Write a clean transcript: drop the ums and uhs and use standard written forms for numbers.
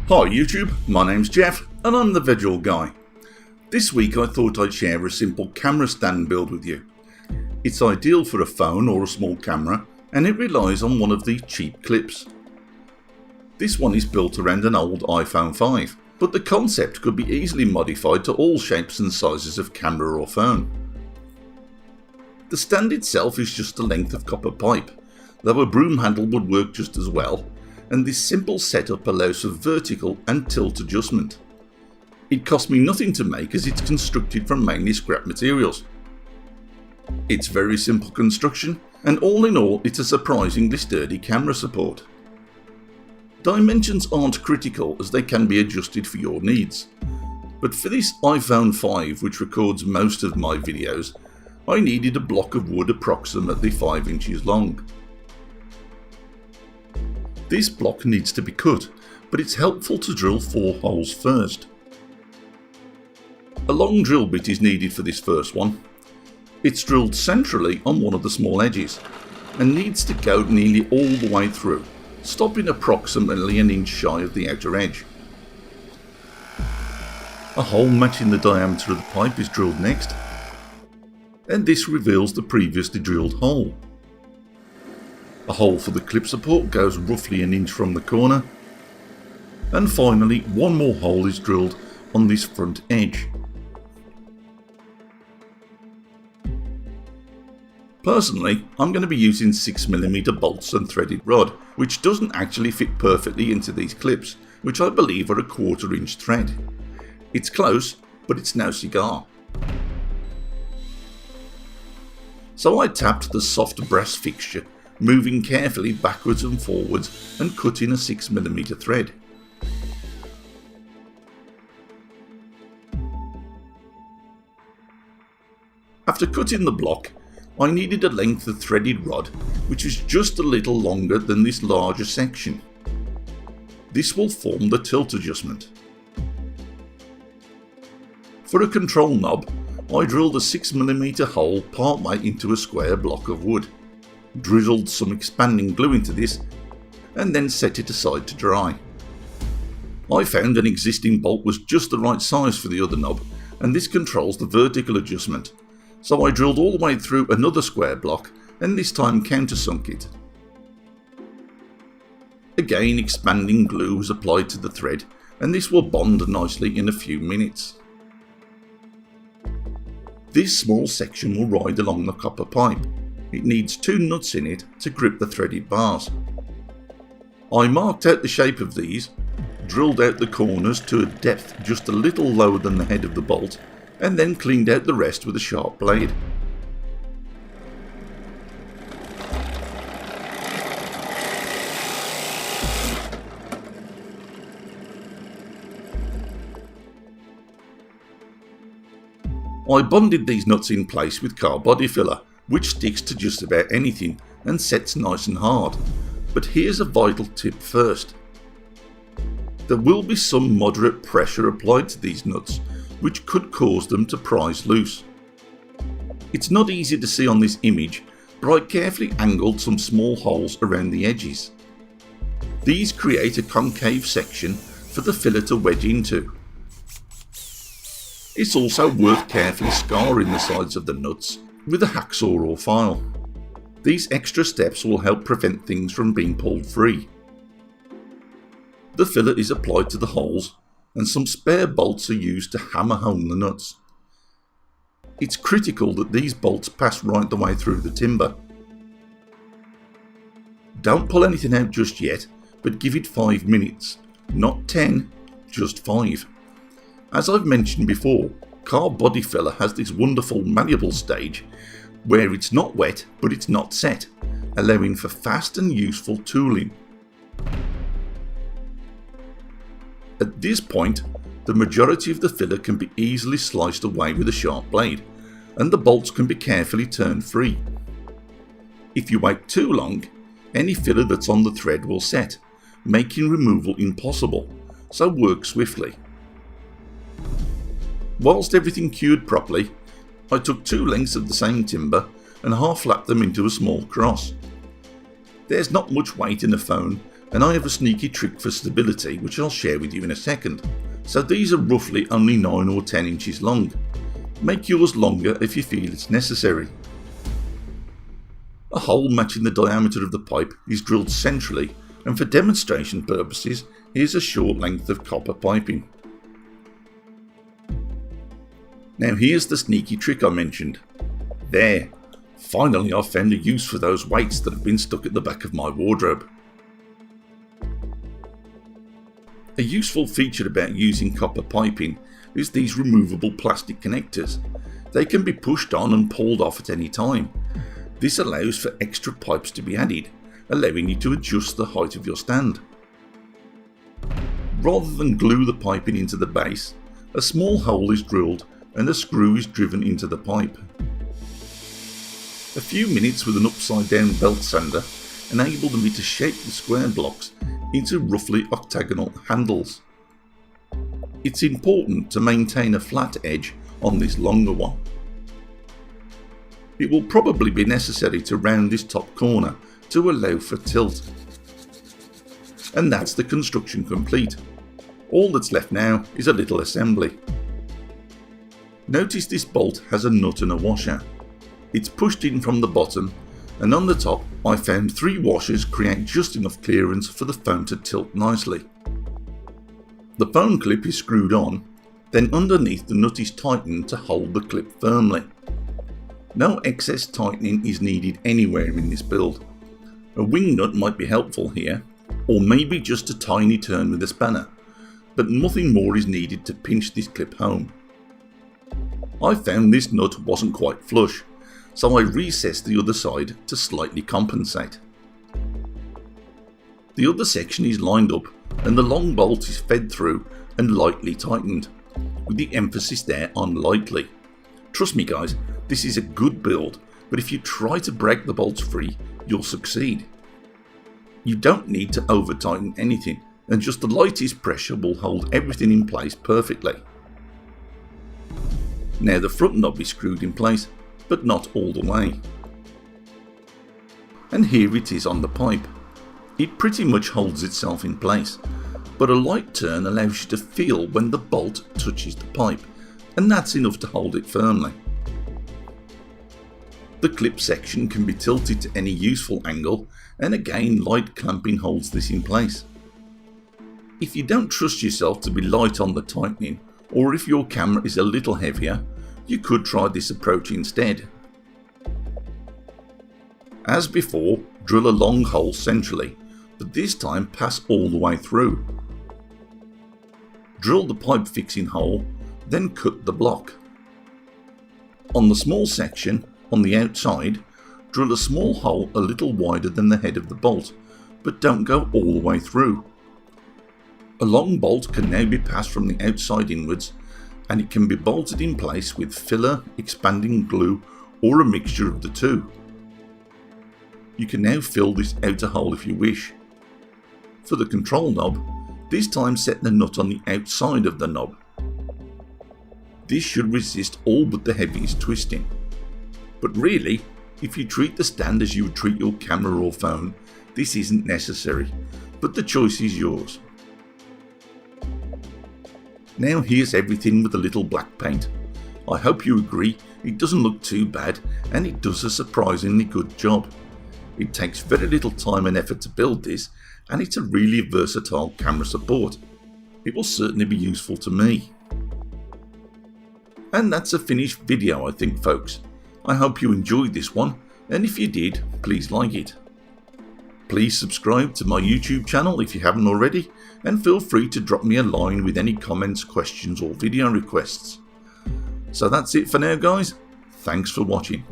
Hi YouTube, my name's Jeff and I'm the Visual Guy. This week I thought I'd share a simple camera stand build with you. It's ideal for a phone or a small camera and it relies on one of these cheap clips. This one is built around an old iPhone 5, but the concept could be easily modified to all shapes and sizes of camera or phone. The stand itself is just a length of copper pipe, though a broom handle would work just as well, and this simple setup allows for vertical and tilt adjustment. It cost me nothing to make as it's constructed from mainly scrap materials. It's very simple construction, and all in all it's a surprisingly sturdy camera support. Dimensions aren't critical as they can be adjusted for your needs, but for this iPhone 5 which records most of my videos, I needed a block of wood approximately 5 inches long. This block needs to be cut, but it's helpful to drill 4 holes first. A long drill bit is needed for this first one. It's drilled centrally on one of the small edges, and needs to go nearly all the way through, stopping approximately an inch shy of the outer edge. A hole matching the diameter of the pipe is drilled next, and this reveals the previously drilled hole. A hole for the clip support goes roughly an inch from the corner, and finally one more hole is drilled on this front edge. Personally, I'm going to be using 6mm bolts and threaded rod, which doesn't actually fit perfectly into these clips, which I believe are a 1/4 inch thread. It's close, but it's no cigar. So I tapped the soft brass fixture, moving carefully backwards and forwards and cutting a 6mm thread. After cutting the block, I needed a length of threaded rod which is just a little longer than this larger section. This will form the tilt adjustment. For a control knob, I drilled a 6mm hole partway into a square block of wood, drizzled some expanding glue into this, and then set it aside to dry. I found an existing bolt was just the right size for the other knob, and this controls the vertical adjustment, so I drilled all the way through another square block and this time countersunk it. Again, expanding glue was applied to the thread, and this will bond nicely in a few minutes. This small section will ride along the copper pipe. It needs 2 nuts in it to grip the threaded bars. I marked out the shape of these, drilled out the corners to a depth just a little lower than the head of the bolt, and then cleaned out the rest with a sharp blade. I bonded these nuts in place with car body filler, which sticks to just about anything and sets nice and hard. But here's a vital tip first. There will be some moderate pressure applied to these nuts, which could cause them to prise loose. It's not easy to see on this image, but I carefully angled some small holes around the edges. These create a concave section for the filler to wedge into. It's also worth carefully scarring the sides of the nuts with a hacksaw or file. These extra steps will help prevent things from being pulled free. The filler is applied to the holes, and some spare bolts are used to hammer home the nuts. It's critical that these bolts pass right the way through the timber. Don't pull anything out just yet, but give it 5 minutes, not 10, just 5. As I've mentioned before, car body filler has this wonderful malleable stage where it's not wet but it's not set, allowing for fast and useful tooling. At this point, the majority of the filler can be easily sliced away with a sharp blade, and the bolts can be carefully turned free. If you wait too long, any filler that's on the thread will set, making removal impossible, so work swiftly. Whilst everything cured properly, I took 2 lengths of the same timber and half lapped them into a small cross. There's not much weight in a phone, and I have a sneaky trick for stability which I'll share with you in a second. So these are roughly only 9 or 10 inches long. Make yours longer if you feel it's necessary. A hole matching the diameter of the pipe is drilled centrally, and for demonstration purposes here's a short length of copper piping. Now here's the sneaky trick I mentioned. There! Finally I've found a use for those weights that have been stuck at the back of my wardrobe. A useful feature about using copper piping is these removable plastic connectors. They can be pushed on and pulled off at any time. This allows for extra pipes to be added, allowing you to adjust the height of your stand. Rather than glue the piping into the base, a small hole is drilled and a screw is driven into the pipe. A few minutes with an upside down belt sander enabled me to shape the square blocks into roughly octagonal handles. It's important to maintain a flat edge on this longer one. It will probably be necessary to round this top corner to allow for tilt. And that's the construction complete. All that's left now is a little assembly. Notice this bolt has a nut and a washer. It's pushed in from the bottom, and on the top I found 3 washers create just enough clearance for the phone to tilt nicely. The phone clip is screwed on, then underneath the nut is tightened to hold the clip firmly. No excess tightening is needed anywhere in this build. A wing nut might be helpful here, or maybe just a tiny turn with a spanner, but nothing more is needed to pinch this clip home. I found this nut wasn't quite flush, so I recessed the other side to slightly compensate. The other section is lined up and the long bolt is fed through and lightly tightened, with the emphasis there on lightly. Trust me guys, this is a good build, but if you try to break the bolts free, you'll succeed. You don't need to over tighten anything, and just the lightest pressure will hold everything in place perfectly. Now the front knob is screwed in place, but not all the way. And here it is on the pipe. It pretty much holds itself in place, but a light turn allows you to feel when the bolt touches the pipe, and that's enough to hold it firmly. The clip section can be tilted to any useful angle, and again light clamping holds this in place. If you don't trust yourself to be light on the tightening, or if your camera is a little heavier, you could try this approach instead. As before, drill a long hole centrally, but this time pass all the way through. Drill the pipe fixing hole, then cut the block. On the small section, on the outside, drill a small hole a little wider than the head of the bolt, but don't go all the way through. A long bolt can now be passed from the outside inwards, and it can be bolted in place with filler, expanding glue, or a mixture of the two. You can now fill this outer hole if you wish. For the control knob, this time set the nut on the outside of the knob. This should resist all but the heaviest twisting. But really, if you treat the stand as you would treat your camera or phone, this isn't necessary, but the choice is yours. Now here's everything with a little black paint. I hope you agree it doesn't look too bad, and it does a surprisingly good job. It takes very little time and effort to build this, and it's a really versatile camera support. It will certainly be useful to me. And that's a finished video, I think, folks. I hope you enjoyed this one, and if you did, please like it. Please subscribe to my YouTube channel if you haven't already, and feel free to drop me a line with any comments, questions or video requests. So that's it for now guys, thanks for watching.